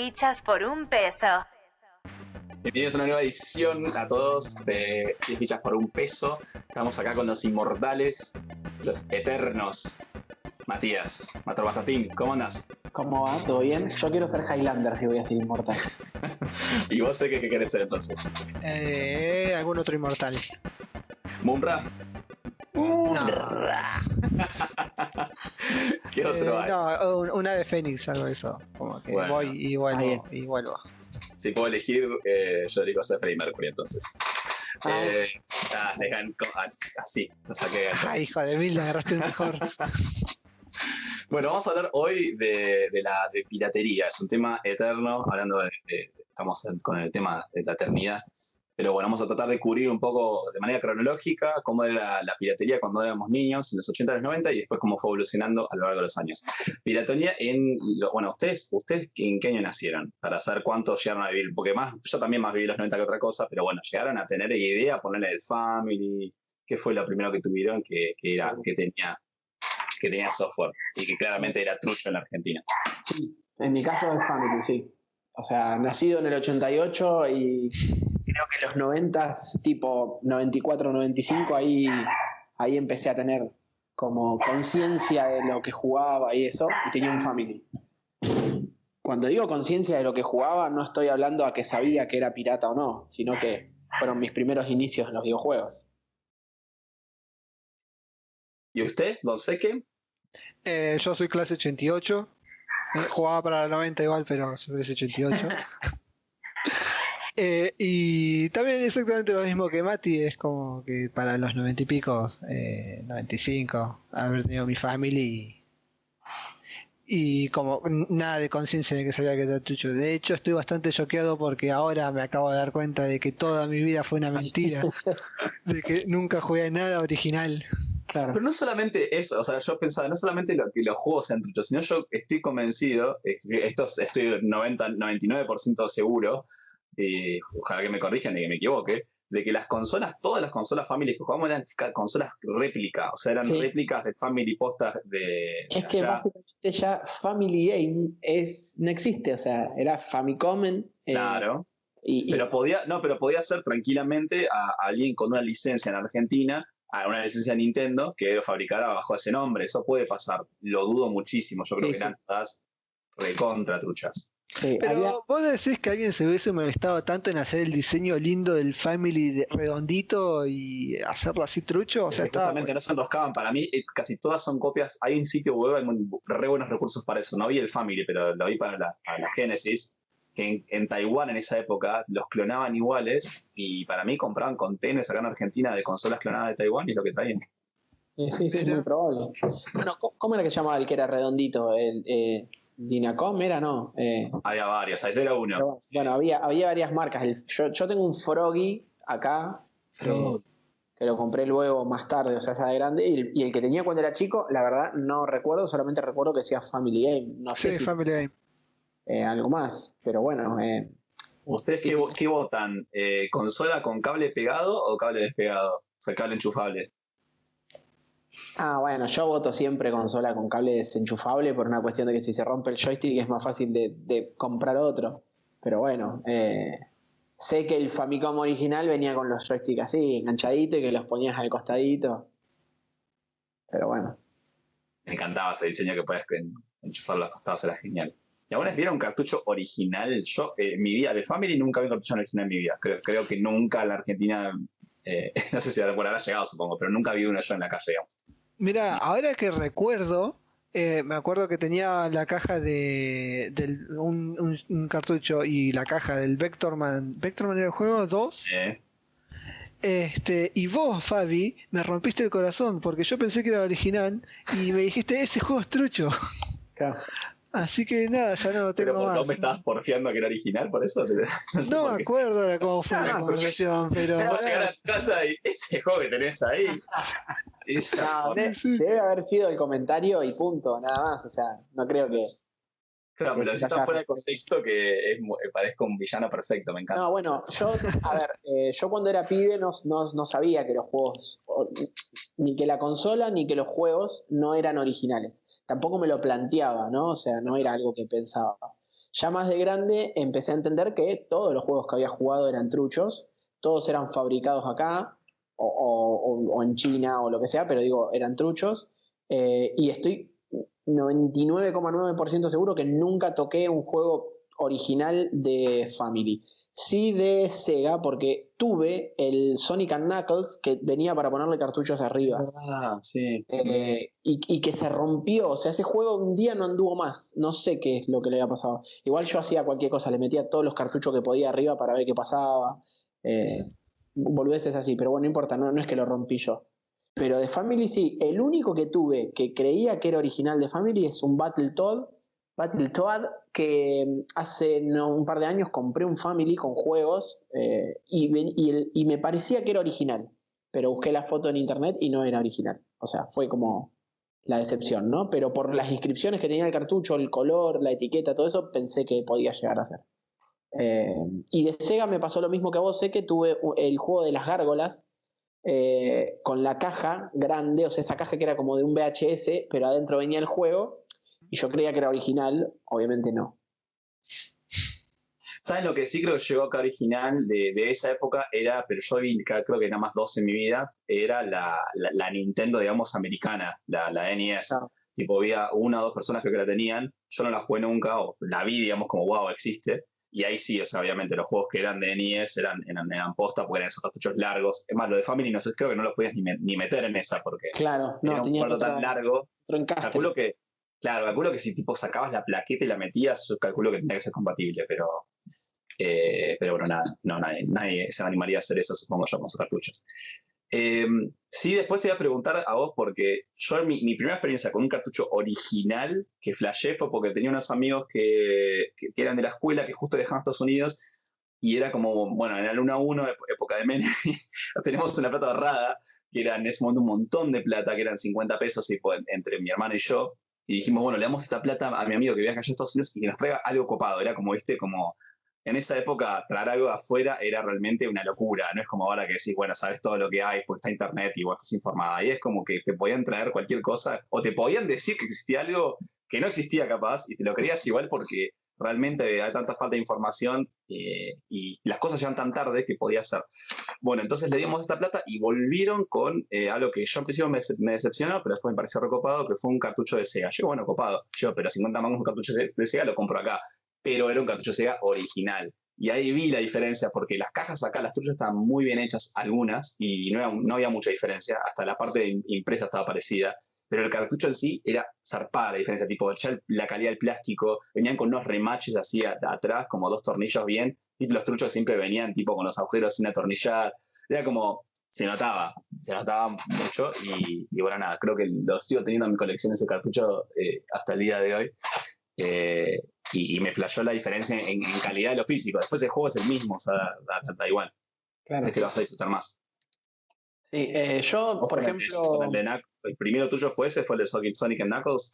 fichas por $1. Bienvenidos a una nueva edición a todos de 10 fichas por $1. Estamos acá con los inmortales, los eternos. Matías, Batatín, ¿cómo andás? ¿Cómo va? ¿Todo bien? Yo quiero ser Highlander si voy a ser inmortal. ¿Y vos sé qué querés ser entonces? Algún otro inmortal. ¿Munra? No. ¿Qué otro hay? No, un ave fénix, algo de eso. Como que Bueno, voy y vuelvo. Si puedo elegir, yo elijo ser Freddie Mercury entonces. Así, lo saqué gancho. Ay, hijo de mil, le agarraste el mejor. Bueno, vamos a hablar hoy de piratería. Es un tema eterno, hablando estamos con el tema de la eternidad. Pero bueno, vamos a tratar de cubrir un poco de manera cronológica cómo era la piratería cuando éramos niños, en los 80 y los 90, y después cómo fue evolucionando a lo largo de los años. Piratería bueno, ¿ustedes en qué año nacieron? Para saber cuántos llegaron a vivir, porque yo también más viví los 90 que otra cosa, pero bueno, llegaron a tener idea, ponerle el Family, ¿qué fue lo primero que tuvieron que tenía software y que claramente era trucho en la Argentina? Sí, en mi caso es Family, sí. O sea, nacido en el 88 y creo que los 90s, tipo 94, 95, ahí empecé a tener como conciencia de lo que jugaba y eso, y tenía un Family. Cuando digo conciencia de lo que jugaba, no estoy hablando a que sabía que era pirata o no, sino que fueron mis primeros inicios en los videojuegos. ¿Y usted, don Seque? Yo soy clase 88. Jugaba para el 90 igual, pero soy clase 88. Y también exactamente lo mismo que Mati, es como que para los 90 y pico, 95, haber tenido mi Family y como nada de conciencia de que sabía que era trucho. De hecho, estoy bastante choqueado porque ahora me acabo de dar cuenta de que toda mi vida fue una mentira, de que nunca jugué nada original. Claro. Pero no solamente eso, o sea, yo pensaba, no solamente que los juegos sean truchos, sino yo estoy convencido, estoy 99% seguro, y ojalá que me corrijan y que me equivoque, de que todas las consolas Family que jugamos eran consolas réplica, o sea, eran réplicas de Family postas de Es que allá. básicamente ya Family Game no existe, o sea, era Famicom. Claro. Pero podía ser tranquilamente a alguien con una licencia en Argentina, a una licencia Nintendo, que lo fabricara bajo ese nombre. Eso puede pasar, lo dudo muchísimo. Yo creo que eran todas recontra truchas. Sí, pero vos decís que alguien se hubiese molestado tanto en hacer el diseño lindo del Family redondito y hacerlo así trucho, o sea, justamente no se enroscaban. Para mí casi todas son copias. Hay un sitio web, hay re buenos recursos para eso. No vi el Family, pero lo vi para la Genesis, que en Taiwán en esa época los clonaban iguales, y para mí compraban containers acá en Argentina de consolas clonadas de Taiwán y lo que traían. Sí, es muy probable. Bueno, ¿cómo era que llamaba el que era redondito? Dinacom era, ¿no? Había varios, ahí era uno. Bueno, había varias marcas. Yo tengo un Froggy acá, que lo compré luego más tarde, o sea, ya de grande, y el que tenía cuando era chico, la verdad no recuerdo, solamente recuerdo que decía Family Game. No sé si Family Game. algo más, pero bueno. ¿Ustedes qué votan? ¿Consola con cable pegado o cable despegado? O sea, cable enchufable. Bueno, yo voto siempre consola con cable desenchufable por una cuestión de que si se rompe el joystick es más fácil de comprar otro. Pero bueno, sé que el Famicom original venía con los joysticks así, enganchaditos, y que los ponías al costadito. Pero bueno. Me encantaba ese diseño que podías enchufar los costados, era genial. ¿Y alguna vez vieron un cartucho original? Yo, en mi vida, de Family nunca vi un cartucho original en mi vida. Creo que nunca en la Argentina, no sé si habrá llegado, supongo, pero nunca vi uno yo en la calle, digamos. Mira, ahora que recuerdo, me acuerdo que tenía la caja un cartucho y la caja del Vectorman era el juego 2. Y vos, Fabi, me rompiste el corazón porque yo pensé que era original y me dijiste, ese juego es trucho. Claro. Así que nada, ya no lo tengo ¿Pero más. vos me estabas porfiando que era original por eso? No me acuerdo ahora cómo fue la conversación, pero... Vos llegar a tu casa y ese juego que tenés ahí... Debe haber sido el comentario y punto, nada más. O sea, no creo que... Claro, pero si está fuera de contexto, que parezca un villano perfecto, me encanta. No, bueno, yo cuando era pibe no sabía que los juegos, ni que la consola ni que los juegos no eran originales. Tampoco me lo planteaba, ¿no? O sea, no era algo que pensaba. Ya más de grande empecé a entender que todos los juegos que había jugado eran truchos, todos eran fabricados acá o en China o lo que sea, pero digo, eran truchos. Y estoy 99,9% seguro que nunca toqué un juego original de Family. Sí de Sega, porque tuve el Sonic and Knuckles que venía para ponerle cartuchos arriba. Ah, sí. Y que se rompió. O sea, ese juego un día no anduvo más. No sé qué es lo que le había pasado. Igual yo hacía cualquier cosa, le metía todos los cartuchos que podía arriba para ver qué pasaba. Boludeces así, pero bueno, no importa, no es que lo rompí yo. Pero de Family sí, el único que tuve que creía que era original de Family es un Battletoad que hace un par de años compré un Family con juegos y me parecía que era original, pero busqué la foto en internet y no era original. O sea, fue como la decepción, ¿no? Pero por las inscripciones que tenía el cartucho, el color, la etiqueta, todo eso, pensé que podía llegar a ser. Y de Sega me pasó lo mismo que a vos, sé que tuve el juego de las gárgolas con la caja grande, o sea, esa caja que era como de un VHS, pero adentro venía el juego, y yo creía que era original, obviamente no. ¿Sabes lo que sí creo que llegó acá original de esa época? Era, pero yo vi, creo que nada más dos en mi vida, era la Nintendo, digamos, americana, la NES. Claro. Tipo, había una o dos personas que la tenían, yo no la jugué nunca, o la vi, digamos, como wow, existe. Y ahí sí, o sea, obviamente los juegos que eran de NES eran posta porque eran esos cartuchos largos. Es más, lo de Family no sé, creo que no lo podías ni meter en esa porque Claro, no, era un tenía puerto tan largo. otro encastre. Calculo que, claro, calculo que si tipo sacabas la plaqueta y la metías, yo calculo que tenía que ser compatible, pero bueno, nada, no, nadie se animaría a hacer eso, supongo yo, con sus cartuchos. Sí, después te voy a preguntar a vos, porque yo mi primera experiencia con un cartucho original que flashé fue porque tenía unos amigos que eran de la escuela, que justo dejaron Estados Unidos, y era como, bueno, en el 1 a 1, época de Menem, tenemos una plata ahorrada, que era en ese momento un montón de plata, que eran 50 pesos y, pues, entre mi hermano y yo, y dijimos, bueno, le damos esta plata a mi amigo que viaja allá a Estados Unidos y que nos traiga algo copado, era como, viste, como en esa época traer algo de afuera era realmente una locura, no es como ahora que decís, bueno, sabes todo lo que hay, pues está internet y vos estás informada, y es como que te podían traer cualquier cosa, o te podían decir que existía algo que no existía capaz, y te lo creías igual porque realmente hay tanta falta de información y las cosas llegan tan tarde que podía ser. Bueno, entonces le dimos esta plata y volvieron con algo que yo en principio me decepcionó, pero después me pareció recopado, que fue un cartucho de Sega. Yo, bueno, copado. Yo, pero 50 mangos un cartucho de Sega lo compro acá. Pero era un cartucho Sega original. Y ahí vi la diferencia, porque las cajas acá, las truchas estaban muy bien hechas, algunas, y no había mucha diferencia. Hasta la parte impresa estaba parecida. Pero el cartucho en sí era zarpada la diferencia, tipo, ya la calidad del plástico, venían con unos remaches así atrás, como dos tornillos bien, y los truchos siempre venían tipo con los agujeros sin atornillar, era como, se notaba mucho, y bueno, nada, creo que lo sigo teniendo en mi colección ese cartucho hasta el día de hoy, eh, y me flashó la diferencia en calidad de lo físico, después el juego es el mismo, o sea, da igual, Claro. es que lo vas a disfrutar más. Sí, yo, por ejemplo. Con el de el primero tuyo fue ese, fue el de Sonic and Knuckles.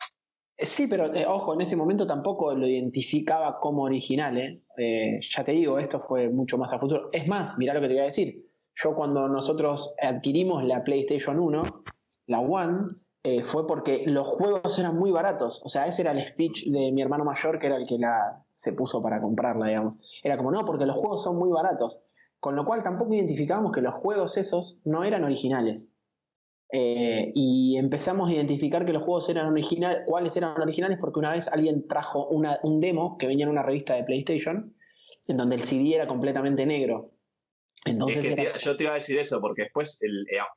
Sí, pero ojo, en ese momento tampoco lo identificaba como original, ¿eh? Ya te digo, esto fue mucho más a futuro. Es más, mirá lo que te voy a decir. Yo cuando nosotros adquirimos la PlayStation 1, la One, fue porque los juegos eran muy baratos. O sea, ese era el speech de mi hermano mayor, que era el que se puso para comprarla, digamos. Era como, no, porque los juegos son muy baratos. Con lo cual tampoco identificábamos que los juegos esos no eran originales. Y empezamos a identificar que los juegos eran originales, cuáles eran originales, porque una vez alguien trajo un demo que venía en una revista de PlayStation, en donde el CD era completamente negro. Entonces Es que yo te iba a decir eso, porque después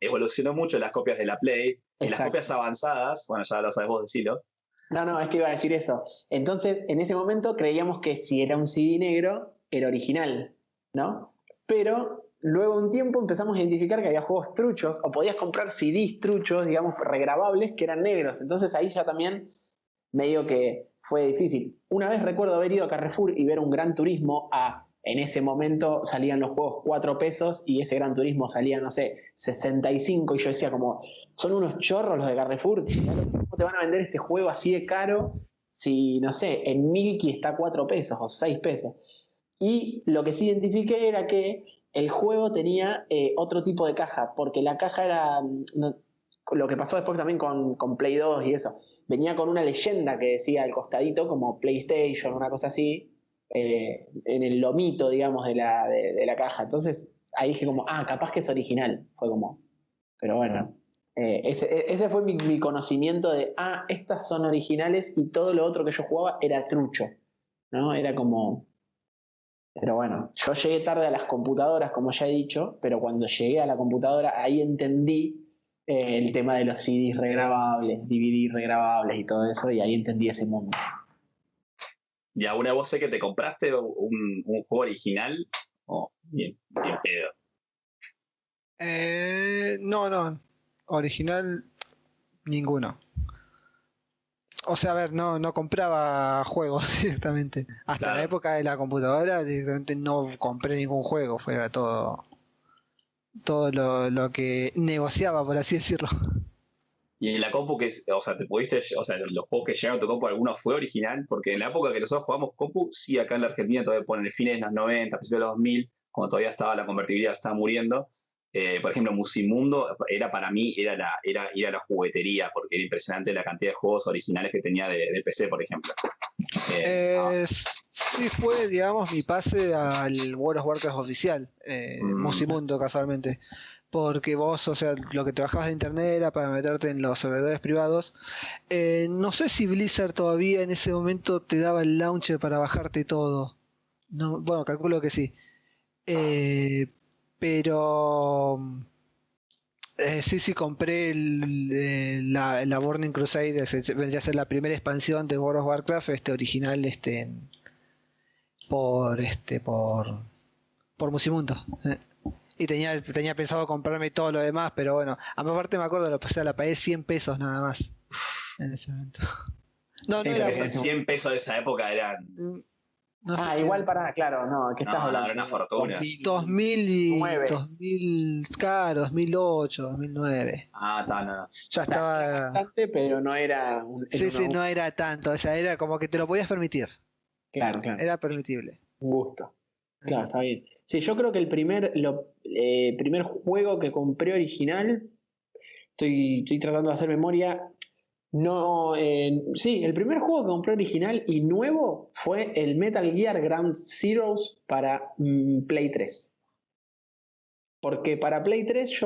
evolucionó mucho las copias de la Play, y las copias avanzadas, bueno, ya lo sabes vos decirlo. No, es que iba a decir eso. Entonces, en ese momento creíamos que si era un CD negro, era original, ¿no? Pero luego de un tiempo empezamos a identificar que había juegos truchos, o podías comprar CDs truchos, digamos, regrabables, que eran negros. Entonces ahí ya también medio que fue difícil. Una vez recuerdo haber ido a Carrefour y ver un Gran Turismo en ese momento salían los juegos 4 pesos y ese Gran Turismo salía, no sé, 65 y yo decía como, son unos chorros los de Carrefour, ¿cómo te van a vender este juego así de caro si, no sé, en Milky está 4 pesos o 6 pesos? Y lo que sí identifiqué era que el juego tenía otro tipo de caja, porque la caja era, lo que pasó después también con Play 2 y eso. Venía con una leyenda que decía al costadito, como PlayStation, una cosa así, en el lomito, digamos, de la caja. Entonces ahí dije como, capaz que es original. Fue como, pero bueno. Ese fue mi conocimiento de, estas son originales y todo lo otro que yo jugaba era trucho, ¿no? Era como... Pero bueno, yo llegué tarde a las computadoras, como ya he dicho, pero cuando llegué a la computadora ahí entendí el tema de los CDs regrabables, DVD regrabables y todo eso, y ahí entendí ese mundo. ¿Y alguna vos sé que te compraste un juego original? Bien pedo. No, original ninguno. O sea, a ver, no compraba juegos directamente. Hasta la época de la computadora directamente no compré ningún juego, fuera todo lo que negociaba, por así decirlo. Y en la compu o sea, los juegos que llegaron a tu compu, ¿alguno fue original? Porque en la época que nosotros jugamos compu, sí, acá en la Argentina todavía ponen el fines de los 90, principios de los 2000, cuando todavía estaba la convertibilidad, estaba muriendo. Por ejemplo, Musimundo para mí era la juguetería, porque era impresionante la cantidad de juegos originales que tenía de PC, por ejemplo. Sí fue, digamos, mi pase al World of Warcraft oficial, Musimundo casualmente. Porque vos, o sea, lo que trabajabas de internet era para meterte en los servidores privados. No sé si Blizzard todavía en ese momento te daba el launcher para bajarte todo. No, bueno, calculo que sí. Pero sí, compré la Burning Crusade, vendría a ser la primera expansión de World of Warcraft, original, por Musimundo. Y tenía pensado comprarme todo lo demás, pero bueno, aparte me acuerdo, la pagué 100 pesos nada más en ese momento. No era 100 pesos de esa época eran... No sé igual claro, no, ¿qué estás hablando? Era una fortuna. 2000, claro, 2008, 2009. No. Ya estaba... Era bastante, pero no era... Sí, no era tanto, o sea, era como que te lo podías permitir. Claro. Era permitible. Un gusto. Claro, está bien. Sí, yo creo que el primer juego que compré original, estoy tratando de hacer memoria. No, sí, el primer juego que compré original y nuevo fue el Metal Gear Ground Zeroes para Play 3. Porque para Play 3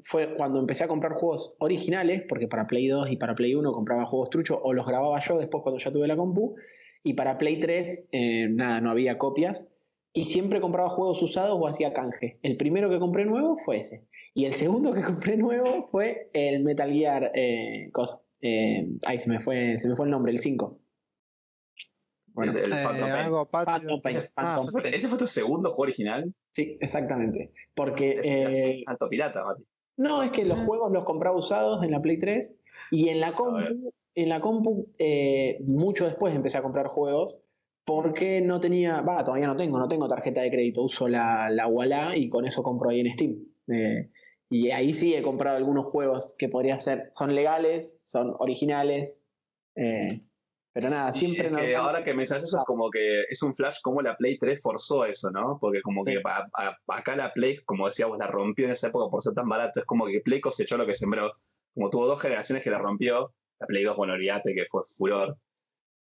fue cuando empecé a comprar juegos originales, porque para Play 2 y para Play 1 compraba juegos truchos o los grababa yo después cuando ya tuve la compu, y para Play 3 no había copias, y siempre compraba juegos usados o hacía canje. El primero que compré nuevo fue ese, y el segundo que compré nuevo fue el Metal Gear, se me fue el nombre, el 5. Bueno, el Phantom Pain. ¿Ese fue tu segundo juego original? Sí, exactamente. Porque. Alto pirata, Mati. No, es que los juegos los compraba usados en la Play 3 y en la compu, mucho después empecé a comprar juegos porque no tenía. Todavía no tengo tarjeta de crédito, uso la Walla y con eso compro ahí en Steam. Y ahí sí he comprado algunos juegos que podría ser. Son legales, son originales. Pero nada, siempre... Es que ahora que mencionas eso es como que es un flash como la Play 3 forzó eso, ¿no? Porque como que acá la Play, como decíamos, la rompió en esa época por ser tan barato. Es como que Play cosechó lo que sembró. Como tuvo 2 generaciones que la rompió, la Play 2, bueno, olvídate que fue furor.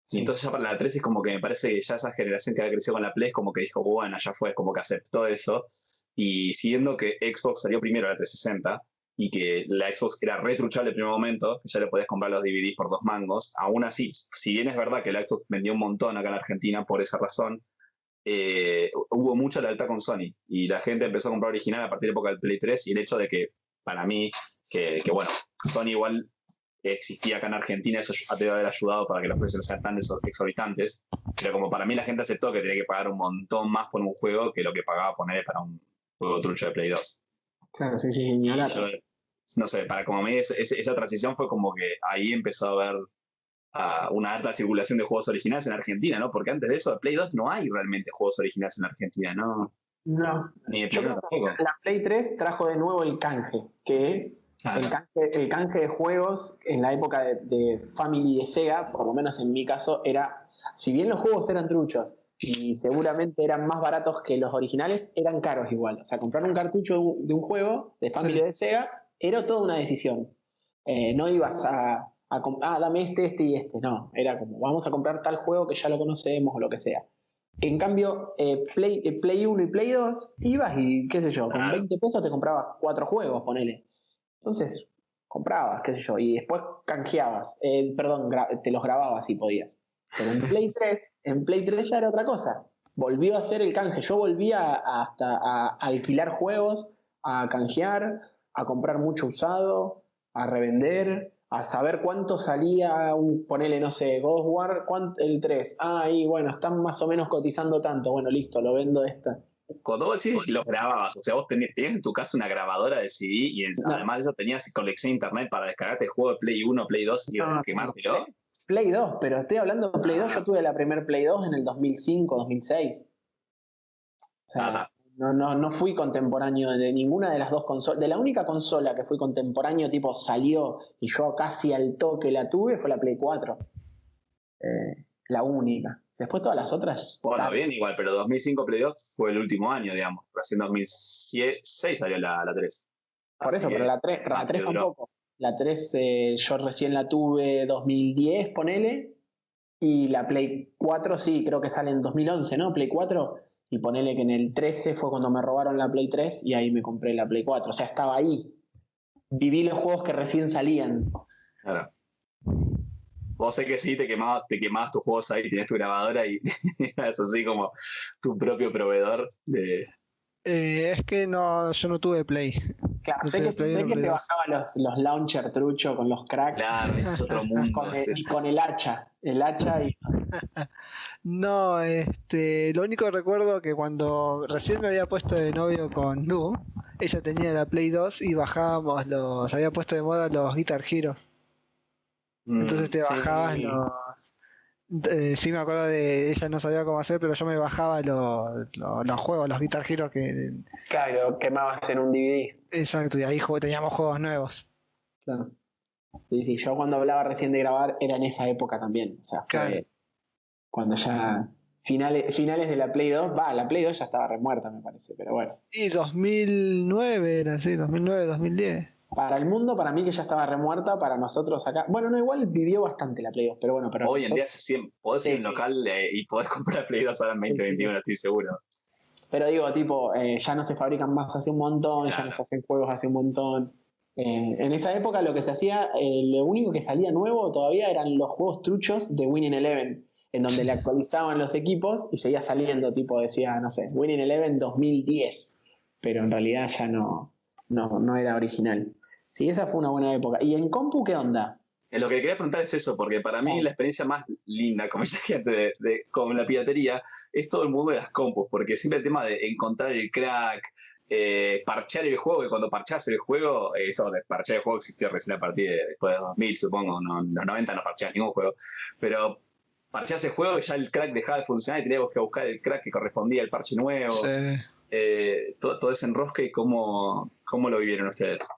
Sí. Y entonces ya para la 3 es como que me parece que ya esa generación que había crecido con la Play es como que dijo, bueno, ya fue, como que aceptó eso. Y siguiendo que Xbox salió primero a la 360 y que la Xbox era retruchable en el primer momento, que ya le podías comprar los DVDs por 2 mangos, aún así, si bien es verdad que la Xbox vendió un montón acá en Argentina por esa razón, hubo mucha lealtad con Sony y la gente empezó a comprar original a partir de la época del Play 3 y el hecho de que, para mí, que bueno, Sony igual existía acá en Argentina, eso debe haber ayudado para que los precios no sean tan exorbitantes, pero como para mí la gente aceptó que tenía que pagar un montón más por un juego que lo que pagaba poner para un juego trucho de Play 2. Claro, sí, ni hablar. No sé, como a mí esa transición fue como que ahí empezó a haber una alta circulación de juegos originales en Argentina, ¿no? Porque antes de eso, de Play 2 no hay realmente juegos originales en Argentina, ¿no? No. Ni de Play 1 tampoco. La Play 3 trajo de nuevo el canje, el canje de juegos en la época de Family de Sega, por lo menos en mi caso, era, si bien los juegos eran truchos y seguramente eran más baratos que los originales, eran caros igual. O sea, comprar un cartucho de un juego de Family de Sega era toda una decisión. No ibas dame este y este. No, era como, vamos a comprar tal juego que ya lo conocemos o lo que sea. En cambio, Play 1 y Play 2 ibas y, qué sé yo, con 20 pesos te comprabas 4 juegos, ponele. Entonces, comprabas, qué sé yo, y después canjeabas. Perdón, te los grababas si podías. Pero en Play 3 ya era otra cosa. Volvió a ser el canje. Yo volvía hasta a alquilar juegos, a canjear, a comprar mucho usado, a revender, a saber cuánto salía ponele, no sé, God of War, el 3. Y bueno, están más o menos cotizando tanto. Bueno, listo, lo vendo esta. Cuando vos decís los grababas, o sea, vos tenías en tu casa una grabadora de CD y además de eso tenías conexión a internet para descargarte el juego de Play 1, Play 2 y quemártelo. Play 2, pero estoy hablando de Play 2, yo tuve la primer Play 2 en el 2005, 2006. O sea, no fui contemporáneo de ninguna de las dos consolas. De la única consola que fui contemporáneo, tipo salió y yo casi al toque la tuve, fue la Play 4. La única. Después todas las otras. Bueno, bien igual, pero 2005 Play 2 fue el último año, digamos. Recién 2006 salió la 3. Por eso, pero la 3 tampoco. La 3 yo recién la tuve 2010, ponele. Y la Play 4 sí, creo que sale en 2011, ¿no? Play 4. Y ponele que en el 13 fue cuando me robaron la Play 3 y ahí me compré la Play 4. O sea, estaba ahí. Viví los juegos que recién salían. Claro. Vos sé que sí, te quemabas tus juegos ahí, tenías tu grabadora y es así como tu propio proveedor de... Es que no, yo no tuve Play. Claro, sé que te bajaba los launcher trucho con los cracks. Claro, ese es otro mundo. Y con el hacha. El hacha y... No, lo único que recuerdo que cuando recién me había puesto de novio con Lu, ella tenía la Play 2 y bajábamos había puesto de moda los Guitar Heroes. Entonces te bajabas sí me acuerdo de ella no sabía cómo hacer, pero yo me bajaba los juegos, los Guitar Heroes que... Claro, quemabas en un DVD. Exacto, y ahí teníamos juegos nuevos. Claro. Sí, yo cuando hablaba recién de grabar era en esa época también. O sea, fue claro. Cuando ya... Finales de la Play 2, la Play 2 ya estaba remuerta, me parece, pero bueno. Y 2009 era así, 2009, 2010. Para el mundo, para mí que ya estaba remuerta, para nosotros acá... Bueno, no, igual vivió bastante la Play 2, pero bueno. Pero hoy en día podés ir a un local y podés comprar Play 2 ahora en 2021, estoy seguro. Pero digo, tipo, ya no se fabrican más hace un montón, claro. Ya no se hacen juegos hace un montón. En esa época lo que se hacía, lo único que salía nuevo todavía eran los juegos truchos de Winning Eleven, en donde le actualizaban los equipos y seguía saliendo, tipo, decía, no sé, Winning Eleven 2010, pero en realidad ya no era original. Sí, esa fue una buena época. ¿Y en compu qué onda? Lo que quería preguntar es eso, porque para mí la experiencia más linda, como ya gente con la piratería, es todo el mundo de las compus, porque siempre el tema de encontrar el crack, parchear el juego, que cuando parchás el juego, eso de parchear el juego existió recién a partir de después de 2000, supongo, no, en los 90 no parcheás ningún juego, pero parcheás el juego y ya el crack dejaba de funcionar y teníamos que buscar el crack que correspondía al parche nuevo. Sí. Todo ese enrosque y cómo lo vivieron ustedes.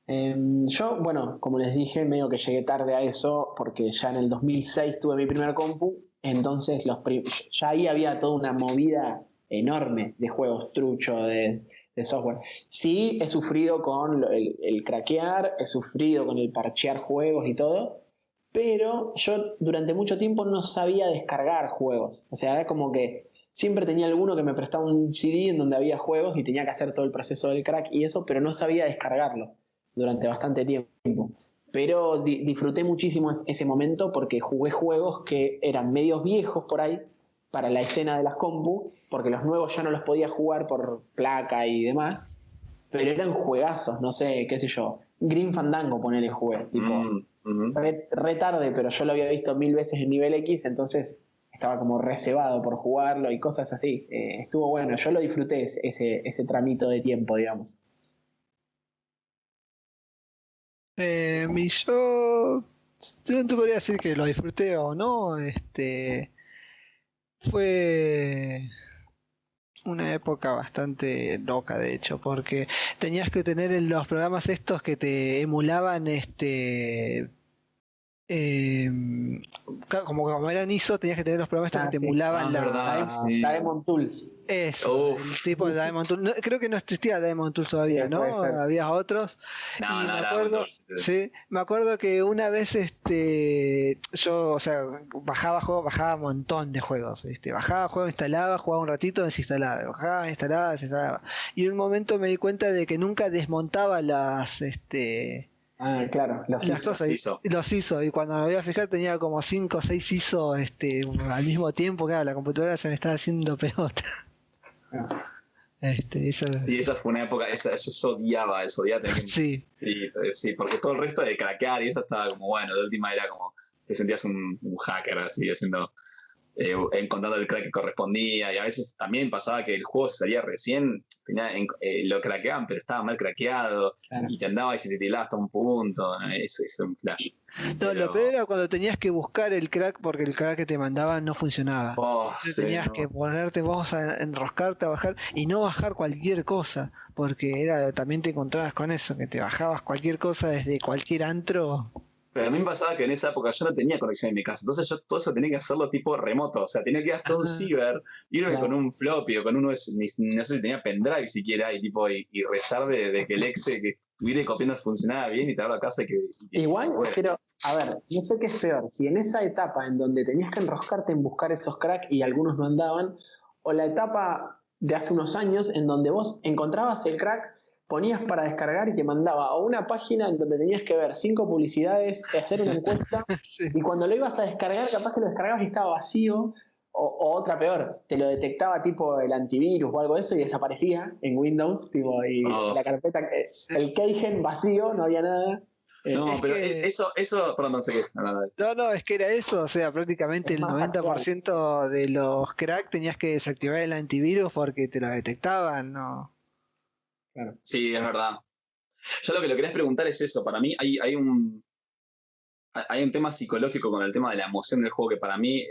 Yo, bueno, como les dije, medio que llegué tarde a eso porque ya en el 2006 tuve mi primer compu, entonces ya ahí había toda una movida enorme de juegos trucho, de software. Sí, he sufrido con el craquear, he sufrido con el parchear juegos y todo, pero yo durante mucho tiempo no sabía descargar juegos. O sea, era como que siempre tenía alguno que me prestaba un CD en donde había juegos y tenía que hacer todo el proceso del crack y eso, pero no sabía descargarlo durante bastante tiempo. Pero disfruté muchísimo ese momento porque jugué juegos que eran medios viejos por ahí para la escena de las compu, porque los nuevos ya no los podía jugar por placa y demás, pero eran juegazos, no sé, qué sé yo. Grim Fandango, ponele, jugué, tipo, re tarde, pero yo lo había visto 1000 veces en nivel X, entonces estaba como reservado por jugarlo y cosas así. Estuvo bueno, yo lo disfruté ese tramito de tiempo, digamos. Yo no te podría decir que lo disfruté o no, fue una época bastante loca de hecho, porque tenías que tener los programas estos que te emulaban eh, como eran ISO, tenías que tener los programas estos que te Sí. emulaban es verdad, sí. Diamond Tools. Eso, el Uf. tipo de Diamond Tools. Creo que no existía Diamond Tools todavía, Puede ¿no? ser. Había otros. No, Y no, me era un acuerdo, dulce. sí, me acuerdo que una vez yo, o sea, bajaba juegos, bajaba un montón de juegos. Bajaba juegos, instalaba, jugaba un ratito, desinstalaba, bajaba, instalaba, desinstalaba. Y en un momento me di cuenta de que nunca desmontaba Claro, los las hizo. cosas Hizo. y los hizo. Y cuando me voy a fijar tenía como 5 o 6 ISO al mismo tiempo. Claro, la computadora se me estaba haciendo pelota. Ah, Eso, Sí, esa fue una época, yo odiaba tener que... sí. Sí, porque todo el resto de craquear y eso estaba como, bueno, de última era como, te sentías un hacker así, haciendo, encontrando el crack que correspondía, y a veces también pasaba que el juego salía recién, lo craqueaban, pero estaba mal craqueado, claro. y te andaba y se te tilaba hasta un punto, eso es un flash. No, lo Pero, peor era cuando tenías que buscar el crack porque el crack que te mandaban no funcionaba. Entonces sí, tenías que no. ponerte vos a enroscarte a bajar y no bajar cualquier cosa, porque también te encontrabas con eso, que te bajabas cualquier cosa desde cualquier antro. Pero a mí me pasaba que en esa época yo no tenía conexión en mi casa, entonces yo todo eso tenía que hacerlo tipo remoto, o sea, tenía que ir hasta un Ah, ciber, irme con Claro. un floppy o con uno, no sé si tenía pendrive siquiera, y rezar de que el exe que estuviera copiando funcionaba bien y traerlo a casa y Igual, fuera. pero, a ver, no sé qué es peor, si en esa etapa en donde tenías que enroscarte en buscar esos cracks y algunos no andaban, o la etapa de hace unos años en donde vos encontrabas el crack, ponías para descargar y te mandaba a una página en donde tenías que ver 5 publicidades, hacer una encuesta, sí. y cuando lo ibas a descargar, capaz que lo descargabas y estaba vacío, o otra peor, te lo detectaba tipo el antivirus o algo de eso y desaparecía en Windows, tipo, y Oh, la carpeta, Sí. el keygen vacío, no había nada. no, Es pero que, perdón, no sé qué. No, no, es que era eso, o sea, prácticamente Es el más actual. 90% de los cracks tenías que desactivar el antivirus porque te lo detectaban, ¿no? Claro. sí, es verdad. Yo lo que quería preguntar es eso, para mí hay un tema psicológico con el tema de la emoción del juego que para mí,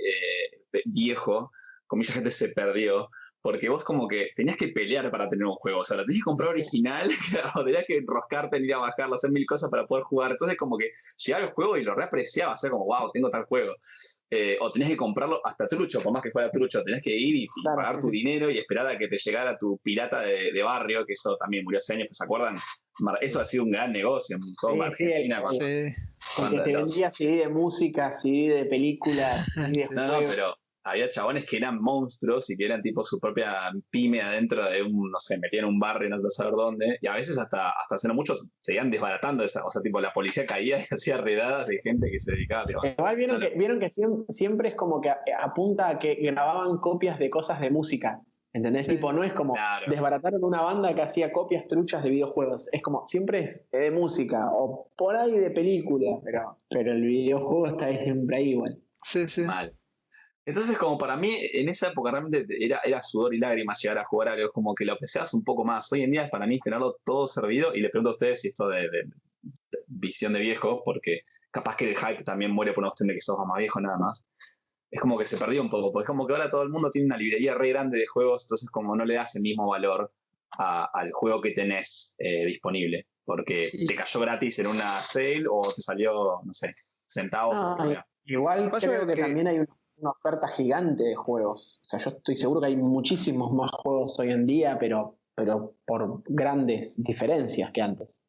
viejo, con mucha gente se perdió. Porque vos como que tenías que pelear para tener un juego. O sea, lo tenías que comprar original, o tenías que enroscarte, ir a bajarlo, hacer mil cosas para poder jugar. Entonces como que llegaba el juego y lo reapreciabas, era como, wow, tengo tal juego. O tenías que comprarlo hasta trucho, por más que fuera trucho. Tenías que ir y Claro, pagar sí, tu sí. dinero y esperar a que te llegara tu pirata de barrio, que eso también murió hace años, ¿se acuerdan? Eso ha sido un gran negocio en toda Sí, sí, Argentina Sí, el que cuando te los... vendía CD de música, CD de películas, CD de sí. No, juegos. pero había chabones que eran monstruos y que eran tipo su propia pyme adentro de un, no sé, metían un barrio, no sé saber dónde, y a veces hasta hace no mucho seguían desbaratando esa, o sea, tipo la policía caía y hacía redadas de gente que se dedicaba a levantar. Igual vieron que siempre es como que apunta a que grababan copias de cosas de música. ¿Entendés? Sí. Tipo, no es como Claro. desbarataron una banda que hacía copias truchas de videojuegos. Es como, siempre es de música o por ahí de película, pero el videojuego está ahí siempre ahí igual. Sí, sí. Mal. Entonces, como para mí, en esa época realmente era sudor y lágrimas llegar a jugar algo, como que lo apreciabas un poco más. Hoy en día, para mí, tenerlo todo servido, y le pregunto a ustedes si esto de visión de viejo, porque capaz que el hype también muere por una cuestión de que sos más viejo nada más. Es como que se perdió un poco, porque es como que ahora todo el mundo tiene una librería re grande de juegos, entonces como no le das el mismo valor al juego que tenés disponible, porque Sí. te cayó gratis en una sale o te salió, no sé, centavos o lo No, que sea. igual creo Pasa que que también hay una oferta gigante de juegos. O sea, yo estoy seguro que hay muchísimos más juegos hoy en día, pero por grandes diferencias que antes.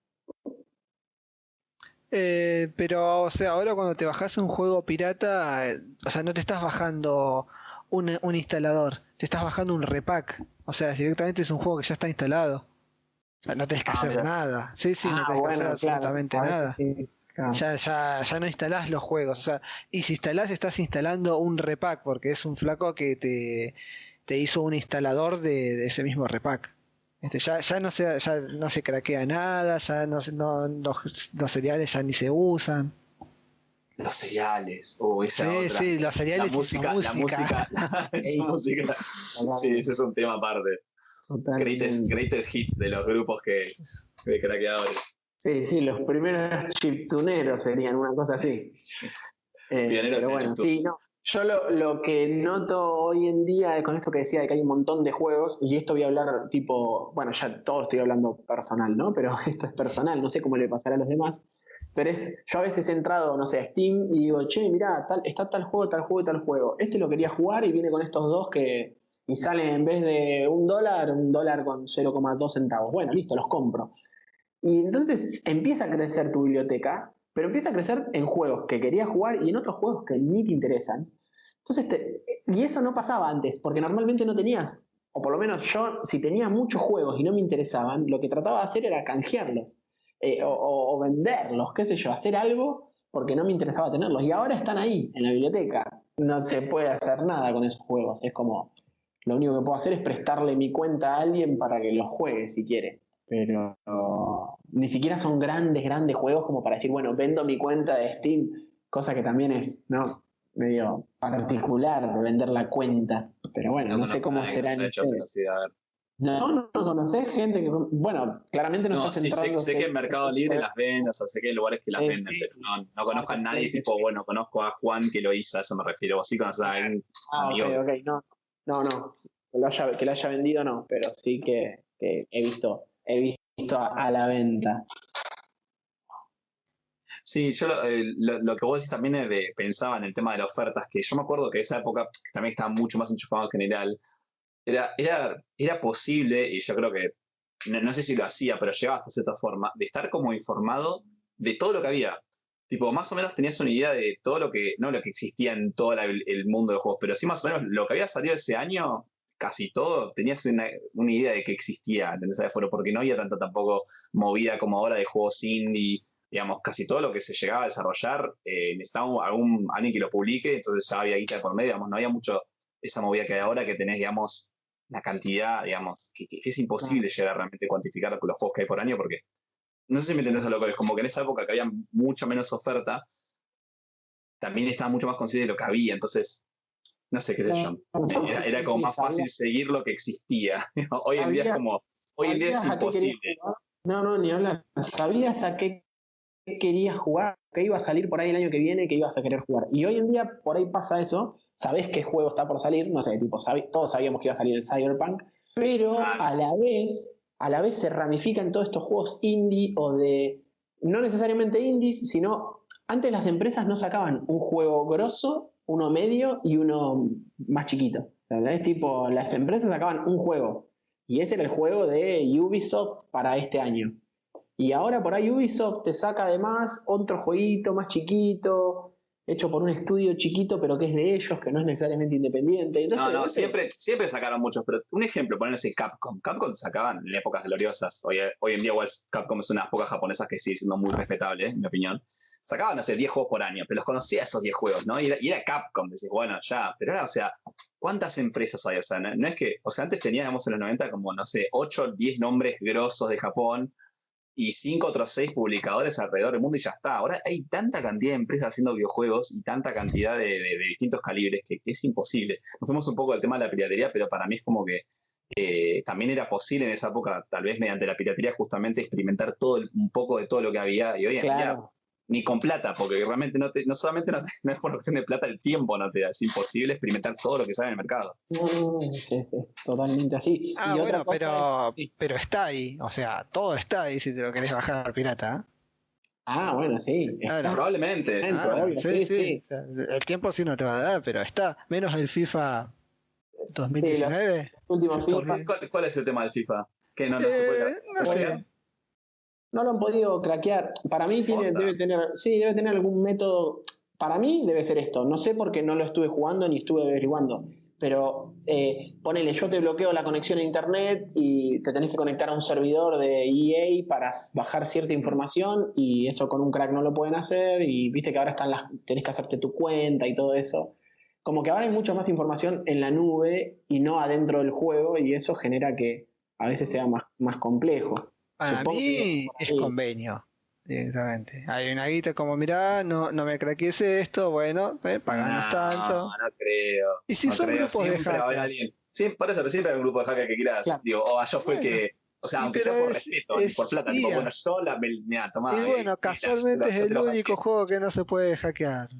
pero, o sea, ahora cuando te bajas un juego pirata, o sea, no te estás bajando un instalador, te estás bajando un repack. O sea, directamente es un juego que ya está instalado. O sea, no tenés que Ah, hacer mira. nada. Sí, sí, no Ah, tenés que hacer bueno, claro. absolutamente A veces nada. sí. Claro. Ya no instalás los juegos. O sea, y si instalás, estás instalando un repack, porque es un flaco que te hizo un instalador de ese mismo repack. Ya no se craquea nada, ya los seriales ya ni se usan. Los cereales, o esa Sí, otra. sí, los seriales y su La música. música, su Ey, música. Sí, ese totalmente. es un tema aparte. Totalmente. Greatest hits de los grupos de craqueadores. Sí, sí, los primeros chiptuneros serían una cosa así. Sí. Pioneros Pero en el bueno, chiptune. sí, no. Yo lo que noto hoy en día con esto que decía de que hay un montón de juegos, y esto voy a hablar tipo, bueno, ya todo estoy hablando personal, ¿no? Pero esto es personal, no sé cómo le pasará a los demás. Pero yo a veces he entrado, no sé, a Steam y digo, che, mirá, está tal juego, tal juego y tal juego. Este lo quería jugar y viene con estos dos y sale en vez de $1 con 0,2 centavos. Bueno, listo, los compro. Y entonces empieza a crecer tu biblioteca, pero empieza a crecer en juegos que querías jugar y en otros juegos que ni te interesan. Entonces, y eso no pasaba antes, porque normalmente no tenías, o por lo menos yo, si tenía muchos juegos y no me interesaban, lo que trataba de hacer era canjearlos, o venderlos, qué sé yo, hacer algo porque no me interesaba tenerlos. Y ahora están ahí, en la biblioteca. No se puede hacer nada con esos juegos. Es como, lo único que puedo hacer es prestarle mi cuenta a alguien para que los juegue si quiere. Pero ni siquiera son grandes juegos como para decir, bueno, vendo mi cuenta de Steam, cosa que también es, ¿no? Medio particular de vender la cuenta. Pero bueno, no sé cómo será en ustedes. No conocés gente que... Bueno, claramente no No, estás sí, entrando... sé que en Mercado Libre las venden, o sea, sé que hay lugares que las venden, sí. pero no conozco a nadie, tipo, bueno, conozco a Juan que lo hizo, a eso me refiero. Vos sí conoces a algún amigo. Ok, no. Que lo haya vendido no, pero sí que he visto a la venta. Sí, yo lo que vos decís también es pensaba en el tema de las ofertas, que yo me acuerdo que esa época, que también estaba mucho más enchufado en general, era posible, y yo creo que, no sé si lo hacía, pero llegaba hasta cierta forma, de estar como informado de todo lo que había. Tipo, más o menos tenías una idea de todo lo que, no lo que existía en todo el mundo de los juegos, pero sí más o menos lo que había salido ese año, casi todo, tenías una idea de que existía en esa foro, porque no había tanta tampoco movida como ahora de juegos indie, digamos, casi todo lo que se llegaba a desarrollar, necesitaba alguien que lo publique, entonces ya había guita por medio, digamos, no había mucho esa movida que hay ahora que tenés, digamos, la cantidad, digamos, que es imposible llegar a realmente cuantificar los juegos que hay por año, porque no sé si me entendés a lo que es, como que en esa época que había mucha menos oferta, también estaba mucho más consciente de lo que había, entonces, no sé qué sé yo, era como más fácil seguir lo que existía. Hoy en día es como, hoy en día es imposible. No, ni hablar. ¿Sabías a qué querías jugar? ¿Qué iba a salir por ahí el año que viene? ¿Qué ibas a querer jugar? Y hoy en día por ahí pasa eso, sabés qué juego está por salir, no sé, tipo, todos sabíamos que iba a salir el Cyberpunk, pero a la vez se ramifican todos estos juegos indie o de, no necesariamente indies, sino antes las empresas no sacaban un juego grosso, uno medio y uno más chiquito. ¿Entendés? Tipo, las empresas sacaban un juego y ese era el juego de Ubisoft para este año. Y ahora por ahí Ubisoft te saca además otro jueguito más chiquito, hecho por un estudio chiquito, pero que es de ellos, que no es necesariamente independiente. Entonces, no, siempre sacaron muchos, pero un ejemplo, ponerse Capcom. Capcom sacaban en épocas gloriosas. Hoy en día igual Capcom es unas pocas japonesas que sigue siendo muy respetable, en mi opinión. Sacaban, no sé, 10 juegos por año, pero los conocía esos 10 juegos, ¿no? Y era Capcom, decís, bueno, ya. Pero ahora, o sea, ¿cuántas empresas hay? O sea, no es que, o sea, antes teníamos en los 90 como, no sé, 8 10 nombres grosos de Japón y 5 otros 6 publicadores alrededor del mundo y ya está. Ahora hay tanta cantidad de empresas haciendo videojuegos y tanta cantidad de distintos calibres que es imposible. Nos fuimos un poco del tema de la piratería, pero para mí es como que también era posible en esa época, tal vez mediante la piratería, justamente experimentar un poco de todo lo que había. Y hoy en día, ni con plata, porque realmente no solamente no es por cuestión de plata, el tiempo no te da. Es imposible experimentar todo lo que sale en el mercado. Es totalmente así. Ah, bueno, pero está ahí, o sea, todo está ahí si te lo querés bajar pirata. Ah, bueno, sí. Claro. Probablemente. Obvio, sí. El tiempo sí no te va a dar, pero está. Menos el FIFA 2019. ¿Cuál es el tema del FIFA? Que no se puede no sé. No lo han podido craquear. Para mí debe tener algún método. Para mí debe ser esto. No sé porque no lo estuve jugando ni estuve averiguando. Pero ponele, yo te bloqueo la conexión a internet y te tenés que conectar a un servidor de EA para bajar cierta información y eso con un crack no lo pueden hacer y viste que ahora tenés que hacerte tu cuenta y todo eso. Como que ahora hay mucha más información en la nube y no adentro del juego y eso genera que a veces sea más complejo. Para mí es convenio, directamente. Hay una guita como, mirá, no me craquees esto, bueno, paganos tanto. No creo. Y si son grupos de hackers. Por eso, siempre hay un grupo de hackers que quiera, digo, yo fue que, o sea, aunque sea por respeto, ni por plata, tipo, bueno, yo mira, tomá. Y bueno, casualmente es el único juego que no se puede hackear.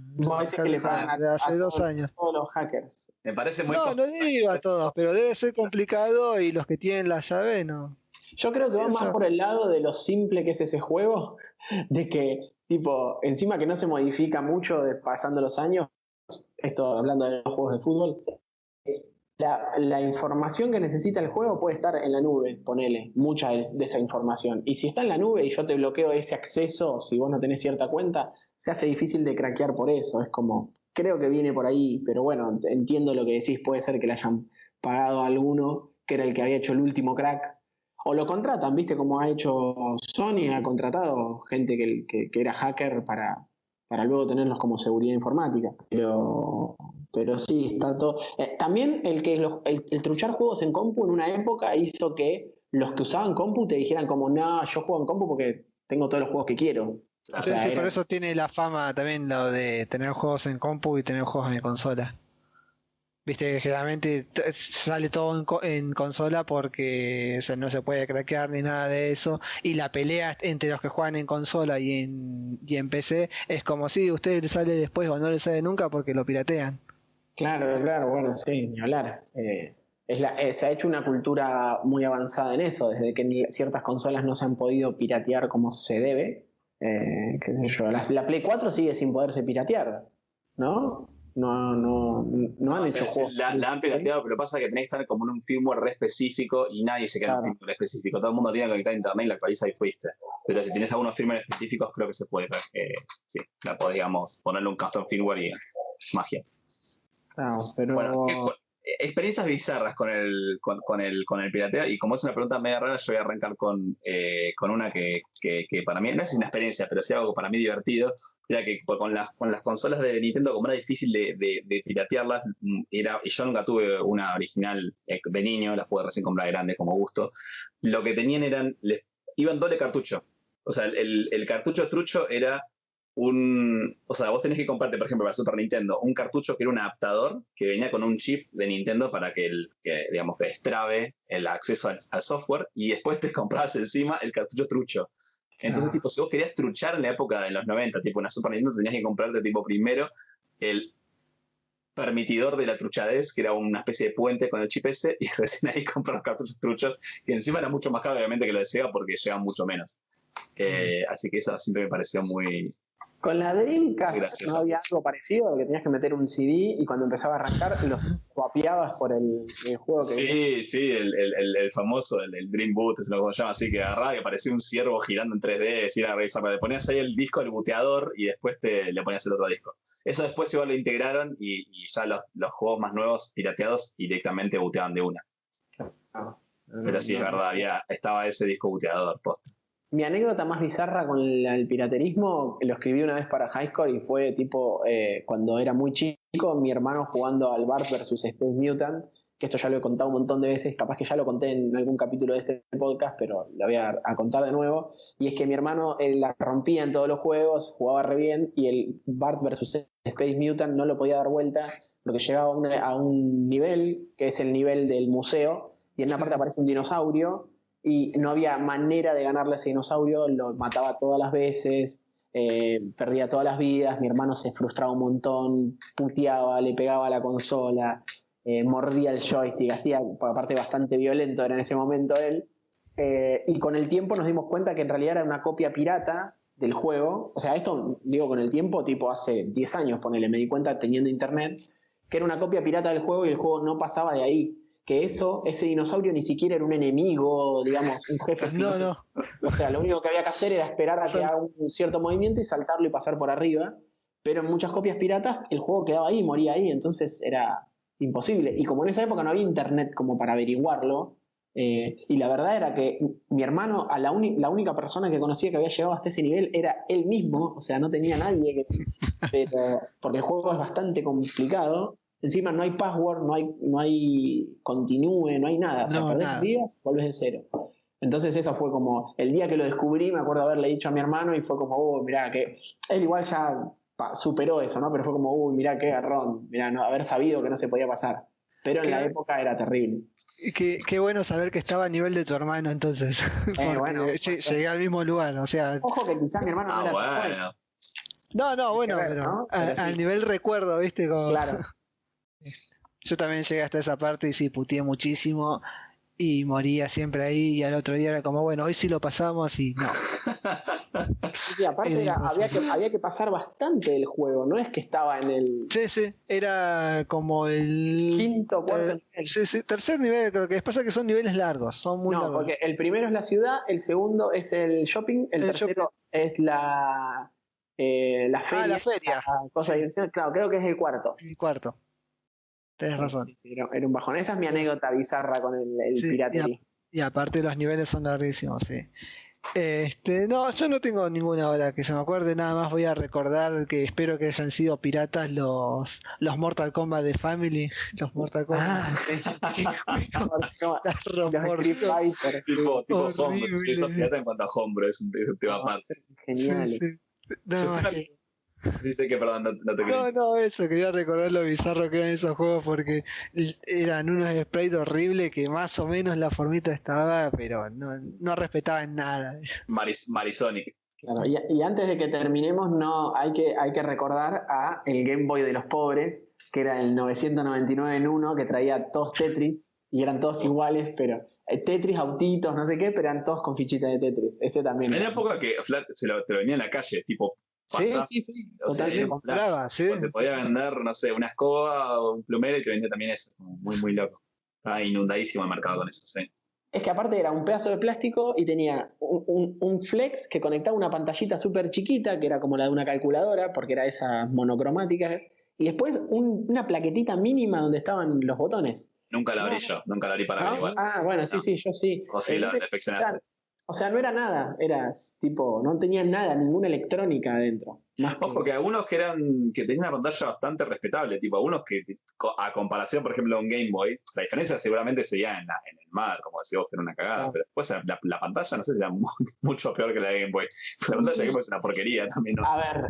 Que le pagan de hace 2 años. Todos los hackers. Me parece muy no digo a todos, pero debe ser complicado y los que tienen la llave no. Yo creo que va más por el lado de lo simple que es ese juego, de que Tipo, encima que no se modifica mucho pasando los años, esto hablando de los juegos de fútbol, la información que necesita el juego puede estar en la nube, ponele, mucha de esa información. Y si está en la nube y yo te bloqueo ese acceso, si vos no tenés cierta cuenta, se hace difícil de craquear por eso. Es como, creo que viene por ahí, pero bueno, entiendo lo que decís, puede ser que le hayan pagado a alguno que era el que había hecho el último crack. O lo contratan, ¿viste? Como ha hecho Sony, ha contratado gente que era hacker para luego tenerlos como seguridad informática. Pero sí, está todo. También el truchar juegos en compu en una época hizo que los que usaban compu te dijeran como, no, yo juego en compu porque tengo todos los juegos que quiero. Claro. O sea, Sí, por eso tiene la fama también lo de tener juegos en compu y tener juegos en consola. Viste que generalmente sale todo en consola porque, o sea, no se puede craquear ni nada de eso. Y la pelea entre los que juegan en consola y en PC es como si usted le sale después o no le sale nunca porque lo piratean. claro, bueno, sí, ni hablar. Se ha hecho una cultura muy avanzada en eso, desde que ciertas consolas no se han podido piratear como se debe. Qué sé yo, la Play 4 sigue sin poderse piratear, ¿no? No han No, hecho juegos. la han pirateado, pero pasa que tenés que estar como en un firmware re específico y nadie se queda en un Claro. firmware específico. Todo el mundo tiene que conectar a internet y la actualiza y fuiste. Pero si tenés algunos firmware específicos, creo que se puede. Sí, la podés, digamos, ponerle un custom firmware y magia. Claro, pero Bueno, experiencias bizarras con el pirateo, y como es una pregunta media rara, yo voy a arrancar con una que para mí no es una experiencia, pero sí algo para mí divertido. Era que con las consolas de Nintendo, como era difícil de piratearlas, y yo nunca tuve una original de niño, las pude recién comprar grande como gusto. Lo que tenían iban doble cartucho. O sea, el cartucho trucho era o sea, vos tenés que comprarte, por ejemplo, para Super Nintendo, un cartucho que era un adaptador que venía con un chip de Nintendo para digamos, que destrabe el acceso al software, y después te comprabas encima el cartucho trucho. Entonces, tipo, si vos querías truchar en la época de los 90, tipo una Super Nintendo, tenías que comprarte, tipo, primero el permitidor de la truchadez, que era una especie de puente con el chip ese, y recién ahí comprar los cartuchos truchos, que encima era mucho más caro, obviamente, que lo de Sega, porque llegan mucho menos. Así que eso siempre me pareció muy con la Dreamcast no gracioso. había algo parecido, que tenías que meter un CD y cuando empezaba a arrancar los swapeabas por el juego que venía. Sí, el famoso, el Dream Boot, es lo que se llama así, que agarraba y parecía un ciervo girando en 3D, y era revisar, le ponías ahí el disco del booteador y después le ponías el otro disco. Eso después igual lo integraron y ya los juegos más nuevos pirateados directamente booteaban de una. Pero sí, es verdad, estaba ese disco booteador posta. Mi anécdota más bizarra con el piraterismo lo escribí una vez para High Score y fue tipo cuando era muy chico, mi hermano jugando al Bart versus Space Mutant, que esto ya lo he contado un montón de veces, capaz que ya lo conté en algún capítulo de este podcast, pero lo voy a contar de nuevo. Y es que mi hermano la rompía en todos los juegos, jugaba re bien, y el Bart versus Space Mutant no lo podía dar vuelta porque llegaba a un nivel, que es el nivel del museo, y en una parte aparece un dinosaurio y no había manera de ganarle a ese dinosaurio, lo mataba todas las veces, perdía todas las vidas, mi hermano se frustraba un montón, puteaba, le pegaba a la consola, mordía el joystick, hacía, aparte bastante violento era en ese momento él, y con el tiempo nos dimos cuenta que en realidad era una copia pirata del juego, o sea, esto digo con el tiempo, tipo hace 10 años, ponele, me di cuenta teniendo internet, que era una copia pirata del juego y el juego no pasaba de ahí, que ese dinosaurio ni siquiera era un enemigo, digamos, un jefe final. No. O sea, lo único que había que hacer era esperar a que haga un cierto movimiento y saltarlo y pasar por arriba, pero en muchas copias piratas el juego quedaba ahí, moría ahí, entonces era imposible. Y como en esa época no había internet como para averiguarlo, y la verdad era que mi hermano, la única persona que conocía que había llegado hasta ese nivel era él mismo, o sea, no tenía nadie porque el juego es bastante complicado. Encima no hay password, no hay continúe, no hay nada. O sea, No, perdés nada. vidas, volvés de cero. Entonces eso fue como, el día que lo descubrí, me acuerdo haberle dicho a mi hermano y fue como, mirá, que él igual ya superó eso, ¿no? Pero fue como, mirá, qué garrón, mirá, no, haber sabido que no se podía pasar. Pero en la época era terrible. Qué bueno saber que estaba a nivel de tu hermano entonces, porque Bueno, llegué al mismo lugar, o sea, ojo que quizás mi hermano no era tan bueno. no, bueno, ver, pero ¿no? Pero sí. al nivel recuerdo, ¿viste? Como... Claro. Yo también llegué hasta esa parte y sí, puteé muchísimo y moría siempre ahí y al otro día era como, bueno, hoy sí lo pasamos y no. Sí, aparte había que pasar bastante del juego, no es que estaba en el Sí, era como el quinto, cuarto nivel. sí, tercer nivel, creo que pasa que son niveles largos, son muy No, largos. porque el primero es la ciudad, el segundo es el shopping, el tercero es la feria. La feria. La cosa de diversión. Claro, creo que es el cuarto. El cuarto. Tenés razón. Sí, era un bajón. Esa es mi anécdota bizarra con el piratería. Y aparte los niveles son larguísimos, sí. No, yo no tengo ninguna hora que se me acuerde, nada más voy a recordar que espero que hayan sido piratas los Mortal Kombat de Family, los Mortal Kombat. Tipo Homebrew, si esos piratas en cuanto a Homebrew, es un tema aparte. Genial. Sí, sé que, perdón, no te quería. No, eso, quería recordar lo bizarro que eran esos juegos porque eran unos sprites horribles que más o menos la formita estaba, pero no respetaban nada. Marisonic. Claro, y antes de que terminemos, hay que recordar a el Game Boy de los pobres, que era el 999 en uno, que traía todos Tetris, y eran todos iguales, pero Tetris, autitos, no sé qué, pero eran todos con fichitas de Tetris. Ese también. En la época que te lo venía en la calle, tipo. Sí. Totalmente. Compraba, sí. Te podía vender, no sé, una escoba o un plumero y te vendía también eso. Muy, muy loco. Estaba inundadísimo el mercado con eso, sí. Es que aparte era un pedazo de plástico y tenía un flex que conectaba una pantallita súper chiquita, que era como la de una calculadora, porque era esa monocromática, y después una plaquetita mínima donde estaban los botones. Nunca la abrí yo, nunca la abrí para ver igual. Ah, bueno, sí, yo sí. O sí, la inspeccionaste. O sea, no era nada, era tipo, no tenía nada, ninguna electrónica adentro. Ojo que algunos que tenían una pantalla bastante respetable, tipo algunos que a comparación, por ejemplo, de un Game Boy, la diferencia seguramente sería en el mar, como decía vos, que era una cagada, pero después la pantalla no sé si era mucho peor que la de Game Boy. La pantalla de Game Boy es una porquería también, ¿no? A ver,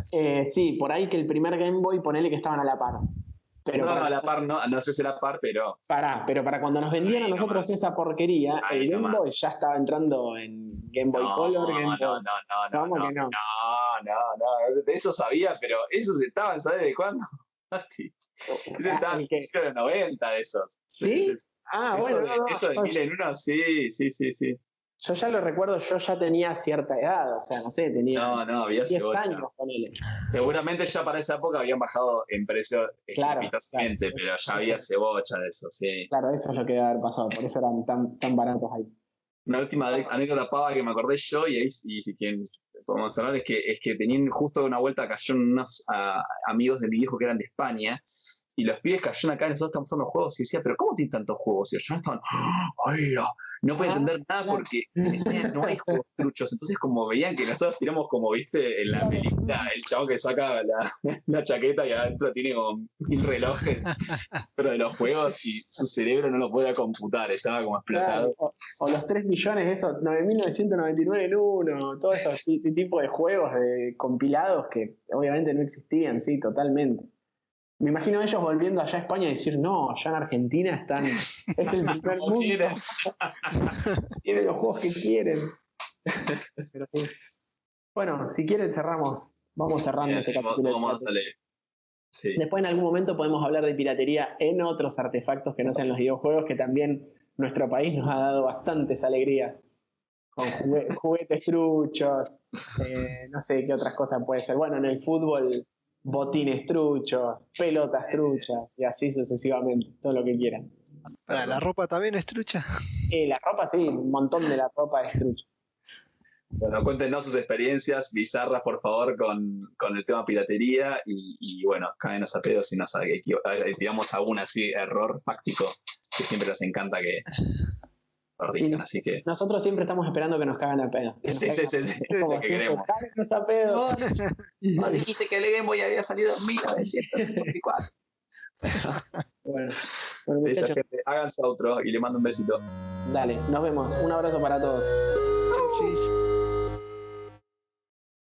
sí, por ahí que el primer Game Boy, ponele que estaban a la par. Pero no, a la par no sé si a la par, pero... Pero para cuando nos vendían a nosotros esa porquería, el Game Boy ya estaba entrando en Game Boy Color, Game Boy... No, de eso sabía, pero esos estaban, ¿sabes de cuándo? Esos estaban en los 90 de esos. ¿Sí? Eso de 1000 en 1, sí. Yo ya lo recuerdo, yo ya tenía cierta edad, o sea, no sé, tenía había 10 años con él. Seguramente ya para esa época habían bajado en precio estrepitosamente, pero ya había cebocha de eso, sí. Claro, eso es lo que debe haber pasado, por eso eran tan baratos ahí. Una última anécdota pava que me acordé yo, y si quieren podemos hablar, es que tenían justo una vuelta, cayeron unos amigos de mi viejo que eran de España, y los pibes cayeron acá y nosotros estamos usando juegos, y decía, pero ¿cómo tienen tantos juegos? Y ellos estaban, ¡ay, no pueden entender nada porque no hay juegos truchos! Entonces como veían que nosotros tiramos como, viste, en la película, el chabón que saca la chaqueta y adentro tiene como 1000 relojes, pero de los juegos, y su cerebro no lo podía computar, estaba como explotado. Claro, o los 3 millones de esos, 9.999 en uno, todo ese tipo de juegos compilados que obviamente no existían, sí, totalmente. Me imagino ellos volviendo allá a España y decir, no, allá en Argentina es el primer mundo. Tienen los juegos que quieren. Pero sí. Bueno, si quieren cerramos. Vamos cerrando este capítulo. Vamos a darle. Sí. Después en algún momento podemos hablar de piratería en otros artefactos que no sean los videojuegos, que también nuestro país nos ha dado bastantes alegrías. Con juguetes truchos, no sé qué otras cosas puede ser. Bueno, en el fútbol, botines truchos, pelotas truchas, y así sucesivamente, todo lo que quieran. ¿La ropa también es trucha? La ropa sí, un montón de la ropa es trucha. Bueno, cuéntenos sus experiencias bizarras, por favor, con el tema piratería, y bueno, cáenos a pedos si nos tiramos algún así error fáctico, que siempre les encanta que corrijan, así que... Nosotros siempre estamos esperando que nos cagan a pedo. Sí, es lo que queremos. Cáganos a pedo. No dijiste que el Game Boy había salido en 1954. Bueno, muchachos. Gente, háganse otro y le mando un besito. Dale, nos vemos. Un abrazo para todos. Chau, chis.